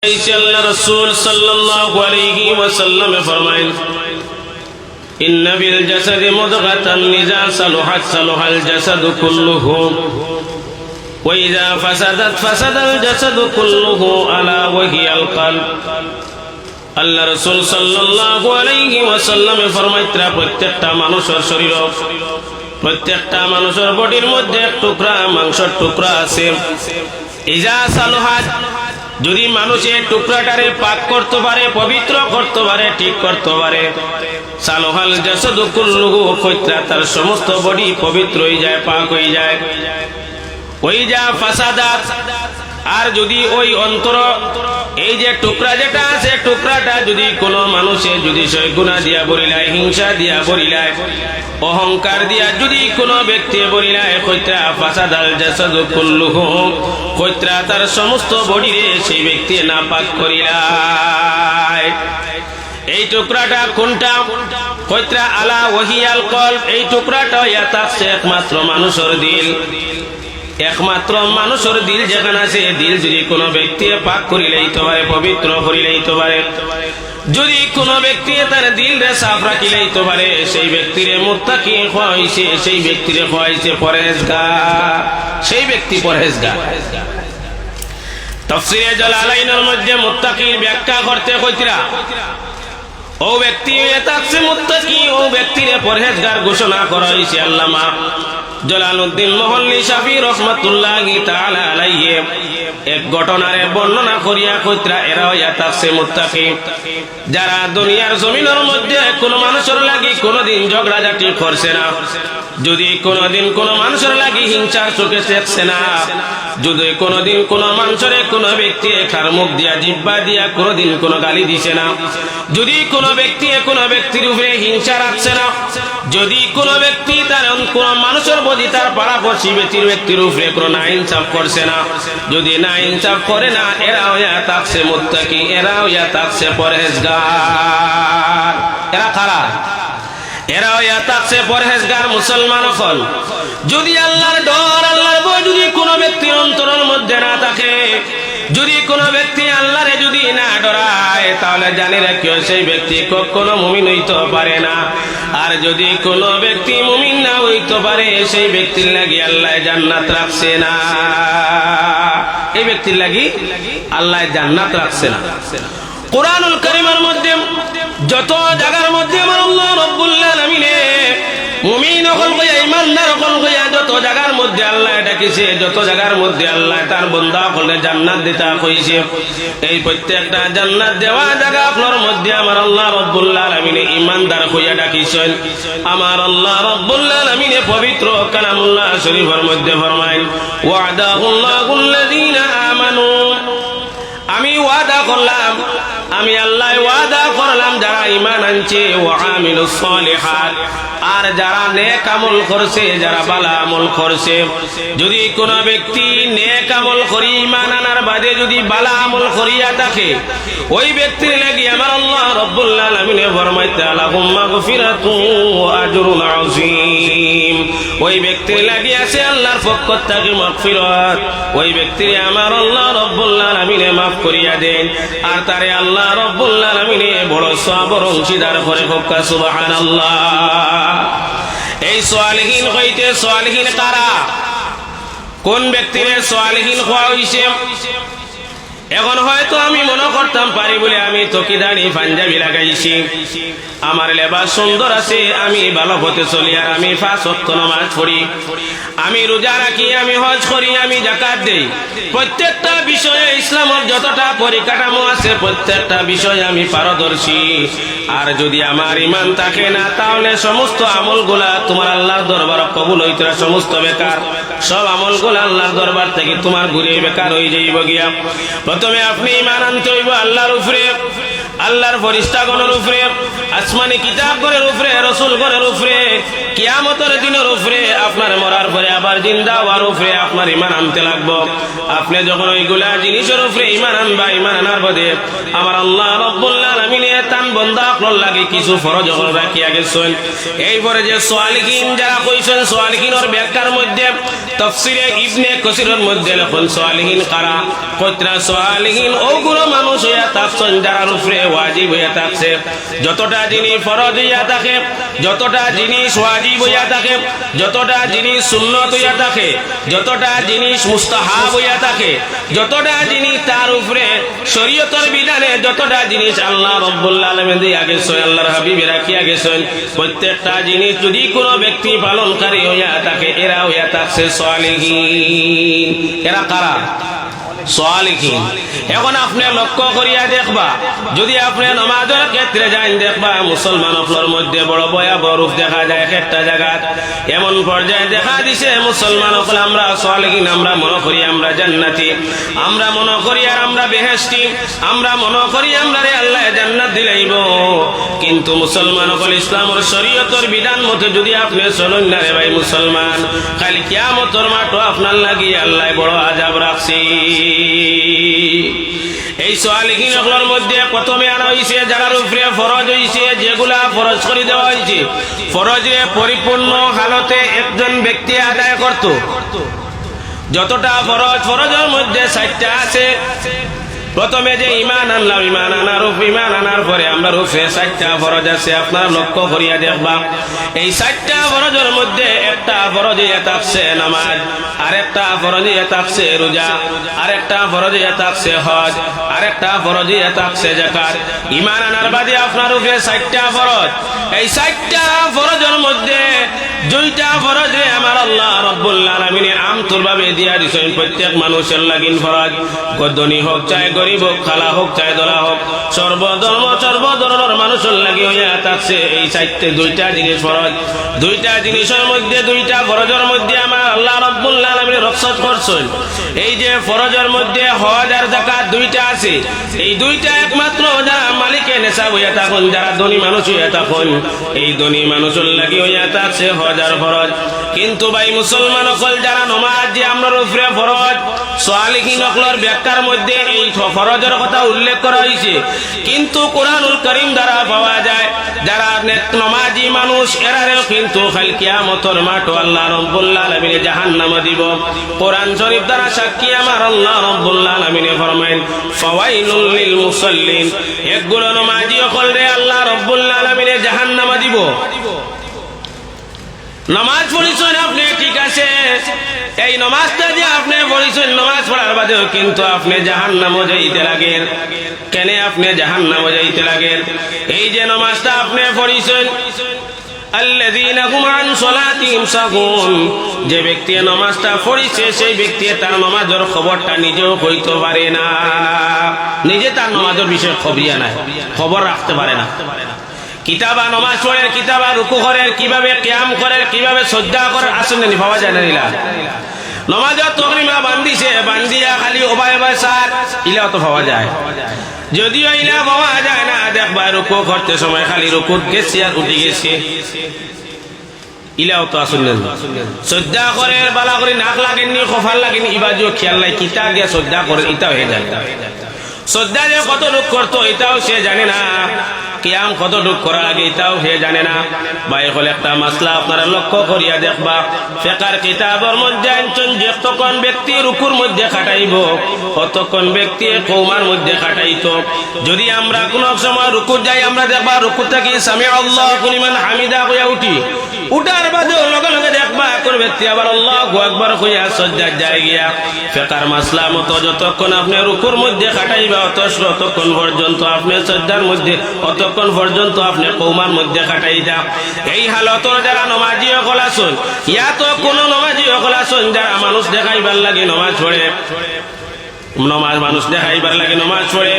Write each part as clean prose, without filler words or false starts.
আল্লাহ রাসূল সাল্লাল্লাহু আলাইহি ওয়াসাল্লাম ফরমায়েন ইন্না ফিল জাসাদি মুদগাতান ইযা সালুহাত সালুহাল জাসাদু কুল্লুহু ওয়া ইযা ফাসাদাত ফাসাদাল জাসাদু কুল্লুহু আলা ওয়া হিয়াল কলব। আল্লাহ রাসূল সাল্লাল্লাহু আলাইহি ওয়াসাল্লাম ফরমাইত্রা প্রত্যেকটা মানুষের শরীর প্রত্যেকটা মানুষের বডির মধ্যে এক টুকরা মাংসের টুকরা আছে। ইযা সালুহাত যদি মানুষ এই টুকরাটারে পাক করতে পারে, পবিত্র করতে পারে, ঠিক করতে পারে, সালুহাল জাসাদু কুল্লুহু কইত্রা তার সমস্ত বডি পবিত্র হয়ে যায়, পাক হয়ে যায়। ওই যা ফাসাদাত আর যদি ওই অন্তর এই যে টুকরা যেটা আছে টুকরাটা যদি কোনো মানুষে যদি সয় গুনাহ দিয়া বলিলায়, হিংসা দিয়া বলিলায়, অহংকার দিয়া যদি কোনো ব্যক্তি বলিলায়, কইত্রা ফাসাদাল জাসাদু কুল্লুহু কইত্রা তার সমস্ত বডিরে সেই ব্যক্তি নাপাক করিলায়। এই টুকরাটা কোনটা? কইত্রা আলা ওয়াহিয়াল কলব। এই টুকরাটা ইয়াতাছে একমাত্র মানুষের দিল। একমাত্র মানুষের দিল যেখানে আছে, দিল যদি কোনো ব্যক্তি পাক করিলেইতে পারে, পবিত্র করিলেইতে পারে, যদি কোনো ব্যক্তি তার দিলরে সাফ রাখিলেইতে পারে, সেই ব্যক্তিরে মুত্তাকি হইছে, সেই ব্যক্তিরে হইছে পরহেজগার, সেই ব্যক্তি পরহেজগার। তাফসীরে জালালাইনের মধ্যে মুত্তাকির ব্যাখ্যা করতে কইতরা ও ব্যক্তি তাকসে মুত্তাকি, ও ব্যক্তিরে পরহেজগার ঘোষণা করা হইছে আল্লামা জালালউদ্দিন মোহাল্লি শাফি রাহমাতুল্লাহি তাআলা আলাইহি এক ঘটনারে বর্ণনা করিয়া কইতরা এরা ইয়াতাকসে মুত্তাকি, যারা দুনিয়ার জমিনের মধ্যে কোন মানুষের লাগি কোনদিন ঝগড়াঝাটি করছে না, যদি কোনদিন কোন মানুষের লাগি হিংসার চোখে দেখছে না, যদি কোনদিন কোন মানুষের কোন ব্যক্তি খার মুখ দিয়া জিহ্বা দিয়া কোনদিন কোন গালি দিছে না, যদি কোন ব্যক্তি কোন ব্যক্তির উপরে হিংসা রাখছে না, যদি কোন ব্যক্তি তার কোন মানুষের প্রতি তার পাড়াপড়শি ব্যক্তির উপরে কোন না ইনসাফ করছে না, যদি না ইনসাফ করে না, এরাও ইয়াতাকসে মুত্তাকি, এরাও ইয়াতাকসে পরহেজগার। এরা কারা? এরাও ইয়াতাকসে পরহেজগার মুসলমান হল। যদি আল্লাহর ডর, আল্লাহর ভয় যদি কোন ব্যক্তির অন্তরের মধ্যে না থাকে, যদি কোন ব্যক্তি আল্লাহরে যদি না ডরায়, তাহলে জানি রাখিও সেই ব্যক্তি কখনো মুমিন হইতে পারে না। আর যদি কোন ব্যক্তি মুমিন না হইতে পারে, সেই ব্যক্তির লাগি আল্লাহ জান্নাত রাখছে না, এই ব্যক্তির লাগি আল্লাহ জান্নাত রাখছে না। কুরআনুল কারীমের মধ্যে যত জায়গার মধ্যে আমার আল্লাহ রাব্বুল আলামিন মুমিন হল কইয়া, ঈমানদার হল কইয়া যত জায়গার মধ্যে আল্লাহ ডাকিছে, যত জায়গার মধ্যে আল্লাহ তার বান্দা হলে জান্নাত দিতা কইছে, এই প্রত্যেকটা জান্নাত দেওয়া জায়গা আপনার মধ্যে আমার আল্লাহ রাব্বুল আলামিন ঈমানদার কইয়া ডাকিছেন। আমার আল্লাহ রাব্বুল আলামিন পবিত্র কালামুল্লাহ শরীফের মধ্যে ফরমায় ওয়াদাহুল্লাহুল্লাযীনা আমানু, আমি ওয়াদা করলাম, আমি আল্লাহ ওয়াদা করলাম যারা ঈমান আনছে, ওয়া আমিলুস সালিহাত, আর যারা নেক আমল করছে, যারা ভালো আমল করছে, যদি কোন ব্যক্তি নেক আমল করি ঈমান আনার বাদে যদি ভালো আমল করিয়া থাকে, ওই ব্যক্তির লাগি আমার আল্লাহ রাব্বুল আলামিন ফরমাইতে লাহুম মাগফিরাতুন ওয়া আজরুন আযীম, ওই ব্যক্তির লাগি আছে আল্লাহর পক্ষ থেকে মাগফিরাত, ওই ব্যক্তির আমার আল্লাহ রাব্বুল আলামিন মাফ করিয়া দেন, আর তারে আল্লাহ রাব্বুল আলামিন বড় সওয়াবের অংশীদার করে। হোক সুবহানাল্লাহ। এই সালিহিন হইতে সালিহিন কারা? কোন ব্যক্তিরে সালিহিন হওয়া হইছে? এখন হয়তো আমি মনে করতাম পারি বলে আমি তকিদানি পাঞ্জাবি লাগাইছি, আমার লেবাস সুন্দর আছে, আমি ভালো পথে চলি, আর আমি 5 ওয়াক্ত নামাজ পড়ি, আমি রোজা রাখি, আমি হজ করি, আমি যাকাত দেই, প্রত্যেকটা বিষয়ে ইসলামের যতটা পরিকাঠামো আছে প্রত্যেকটা বিষয়ে আমি পারদর্শী। আর যদি আমার ঈমান থাকে না, তাহলে সমস্ত আমলগুলা তোমার আল্লাহর দরবার কবুল হইতে সমস্ত বেকার, সব আমলগুলা আল্লাহর দরবার থেকে তোমার ঘুরে বেকার হয়ে যাইব গিয়া। প্রথমে আপনি ঈমান আনতে হইব আল্লাহর উপরে, আল্লাহর ফেরেশতাগণের উপরে, আসমানি কিতাবগণের উপরে, রাসূলগণের উপরে, কিয়ামতের দিনের উপরে, আপনার মরার পরে আবার জিন্দা হওয়ার উপরে আপনার ঈমান আনতে লাগবে। আপনি যখন ওইগুলা জিনিসের উপরে ঈমান আনবা, ঈমান আনার বাদে আমার আল্লাহ রাব্বুল আলামিন তান বান্দা আপনার লাগি কিছু ফরজ রাখিয়া গেছেন। এইপরে যে সালিহিন যারা কইছেন, সালিহিনের ব্যাখ্যার মধ্যে তাফসীরে ইবনে কাসীরের মধ্যে লেখেন সালিহিন কারা? কতরা সালিহিন ওগুলো মানুষ থাকছেন যারার উপরে ওয়াজিব হইয়া থাকছে যতটা জিনিস ফরজ হইয়া থাকে যতটা জিনিস ওয়াজিব হইয়া থাকে যতটা জিনিস সুন্নত হইয়া থাকে যতটা জিনিস মুস্তাহাব হইয়া থাকে যতটা জিনিস তার উপরে শরীয়তের বিধানে যতটা জিনিস আল্লাহ রাব্বুল আলামিন দিয়া গেছেন আল্লাহর হাবিব রাখিয়া গেছেন প্রত্যেকটা জিনিস যদি কোনো ব্যক্তি পালনকারী হইয়া থাকে এরা হইয়া থাকছে সালিহিন এরা কারা সালিহিন এখন আপনি লক্ষ্য করিয়া দেখবা যদি আপনি নামাজের ক্ষেত্রে যান দেখবা মুসলমানদের মধ্যে বড় ভয়াবহ রূপ দেখা যায় একটা জায়গা এমন পর্যায়ে দেখা দিছে মুসলমান হল আমরা সালিহিন আমরা মনে করি আমরা জান্নাতি আমরা মনে করি আর আমরা বেহেশতি আমরা মনে করি আমরা আল্লাহ জান্নাত দিলাইব কিন্তু মুসলমান হল ইসলামের শরীয়তের বিধান মতে যদি আপনি চলুন না রে ভাই মুসলমান খালি কিয়ামতের মাঠে আপনার লাগি আল্লাহ বড় আযাব রাখছি এই সালিহিনগুলোর মধ্যে প্রথমে আনা হয়েছে যারার উপরে ফরজ হয়েছে যেগুলা ফরজ করে দেওয়া হয়েছে ফরজে পরিপূর্ণ হালতে একজন ব্যক্তি আদায় করত যতটা ফরজ ফরজের মধ্যে 4টা আছে প্রথমে যে ঈমান আনলাম ঈমান আনার পরে আমরা রূপে 4টা ফরজ আছে আপনারা লক্ষ্য করিয়া দেখবা এই 4টা ফরজের মধ্যে একটা ফরজ ইয়া থাকছে নামাজ আরেকটা ফরজ ইয়া থাকছে রোজা আরেকটা ফরজ ইয়া থাকছে হজ আরেকটা ফরজ ইয়া থাকছে যাকাত ঈমান আনার বাদে আপনার রূপে 4টা ফরজ এই 4টা ফরজের মধ্যে 2টা ফরজে আমার আল্লাহ রাব্বুল আলামিন আমতুরভাবে দিয়া দিয়েছেন প্রত্যেক মানুষের লাগিন ফরজ গদনি হোক চাই গরিব হোক খালা হোক চাই দলা হোক সর্বধর্ম সর্বধরনের মানুষের লাগি হইয়া থাকছে এই 2টা জিনিস ফরজ 2টা জিনিসের মধ্যে 2টা ফরজের মধ্যে আমার আল্লাহ রাব্বুল আলামিন রক্ষা করছেন এই যে ফরজের মধ্যে হজ আর যাকাত 2টা আছে এই 2টা একমাত্র যারা মালিকে নেশাব হইয়া থাকুন যারা ধনী মানুষ হইয়া থাকুন এই ধনী মানুষের লাগি হইয়া থাকছে হজ আর ফরজ কিন্তু ভাই মুসলমান হল যারা নামাজ যে আমরা উপরে ফরজ সালিহিনগুলোর ব্যাখ্যার মধ্যে এই ফরজের কথা উল্লেখ করা হয়েছে কিন্তু কোরআনুল কারীম দ্বারা পাওয়া যায় যারা নামাজি মানুষ এরারেও কিন্তু কাল কিয়ামতের মাঠে আল্লাহ রাব্বুল আলামিন জাহান্নামে দিব কোরআন শরীফ দ্বারা সাক্ষী আমার আল্লাহ রাব্বুল আলামিন ফরমায়েন ফাওয়াইলুল লিল মুসাল্লিন এগুলো নামাজি হলরে আল্লাহ রাব্বুল আলামিন জাহান্নামে দিব নামাজ পড়িছেন আপনি ঠিক আছে এই নামাজটা যে আপনি পড়িছেন নামাজ পড়ার বাদেও কিন্তু আপনি জাহান্নামে যাইতে লাগেন কেন আপনি জাহান্নামে যাইতে লাগেন এই যে নামাজটা আপনি পড়িছেন আল্লাযীনা হুম আন সালাতিহিম সাহুন যে ব্যক্তি নামাজটা পড়িছে সেই ব্যক্তি তার নামাজের খবরটা নিজেও কইতে পারে না নিজে তার নামাজের বিষয়ে খবর রাখতে পারে না কিতাবা নামাজ পড়ে কিতাবা রুকু করে কিভাবে কিয়াম করে কিভাবে সাজদা করে আসলে নি পাওয়া যায় না ইলা নামাজের তকরিমা বান্দিছে বান্দিয়া খালি ওবাই সার ইলাও তো পাওয়া যায় যদিও ইলা পাওয়া যায় না দেখবা রুকু করতে সময় খালি রুকু গেছে আর উঠে গেছে ইলাও তো আসলে সাজদা করে বালা করে নাক লাগেনি কফাল লাগেনি ইবাজও খেয়াল নাই কিতা গিয়া সাজদা করে ইটা হয়ে যায় সাজদা যে কত লোক করতো এটাও সে জানে না কিয়াম কতটুক করা লাগে এটাও সে জানে না ভাই হলে একটা মাসলা আপনারা লক্ষ্য করিয়া দেখবা ফিকহের কিতাবের মধ্যে আনছেন যে যতক্ষণ ব্যক্তি রুকুর মধ্যে খাটাইব ততক্ষণ ব্যক্তি কওমার মধ্যে খাটাইতো যদি আমরা কোন সময় রুকু যাই আমরা দেখবা রুকু থেকে সামি আল্লাহু লিমান হামিদা কইয়া উঠি উঠার বাদে লগে লগে দেখবা কোন ব্যক্তি আবার আল্লাহু আকবার কইয়া সাজদা যায় গিয়া ফিকহের মাসলা মত যতক্ষণ আপনি রুকুর মধ্যে খাটাইবা ততক্ষণ পর্যন্ত আপনি সাজদার মধ্যে ততক্ষণ পর্যন্ত আপনি কওমার মধ্যে কাটাইতা এই হালতর যারা নামাজি হল আছেন ইয়া তো কোন নামাজি হল আছেন যারা মানুষ দেখাইবার লাগে নামাজ পড়ে মানুষ দেখাইবার লাগে নামাজ পড়ে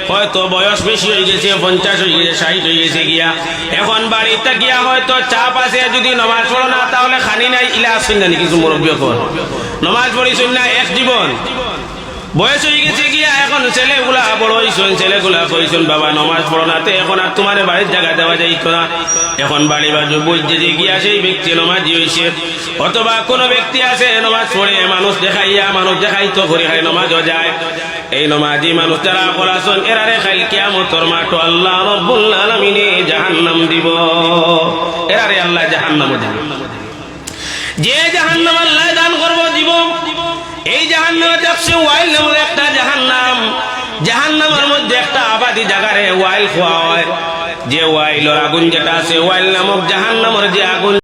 হয়তো বয়স বেশি হয়ে গেছে 50 হয়ে গেছে 60 হয়ে গেছে গিয়া এখন বাড়িতে গিয়া হয়তো চাপ আছে যদি নামাজ পড়ো না তাহলে খানি নাই ইলা আসেন না কিছু মুরব্বী কর নামাজ পড়িছেন না এক জীবন বয়স হয়ে গেছে গিয়া এখন ছেলেগুলা বড় হইছেন ছেলেগুলা কইছেন বাবা নামাজ পড়ো না এখন আর তোমার বাড়ির জায়গা দেওয়া যাইতো না এখন বাড়ি বাজু বুঝছে যে গিয়া সেই ব্যক্তি নামাজি হইছে অথবা কোন ব্যক্তি আছে নামাজ পড়ে মানুষ দেখাইতো করে খাই নামাজও যায় এই নামাজি মানুষ যারা বলাছেন এরারে খাইল কিয়ামতের মাঠে আল্লাহ রাব্বুল আলামিন জাহান্নাম দিব এরারে আল্লাহ জাহান্নাম দিব যে জাহান্নাম আল্লাহ দান করব দিব এই জাহান্নামে দেখছে ওয়াইল নামের একটা জাহান্নাম জাহান্নামের মধ্যে একটা দি জাগারে ওয়াইল খোয়া হয়, যে ওয়াইলর আগুন যেটা আছে, ওয়াইল নামক জাহান্নামের যে আগুন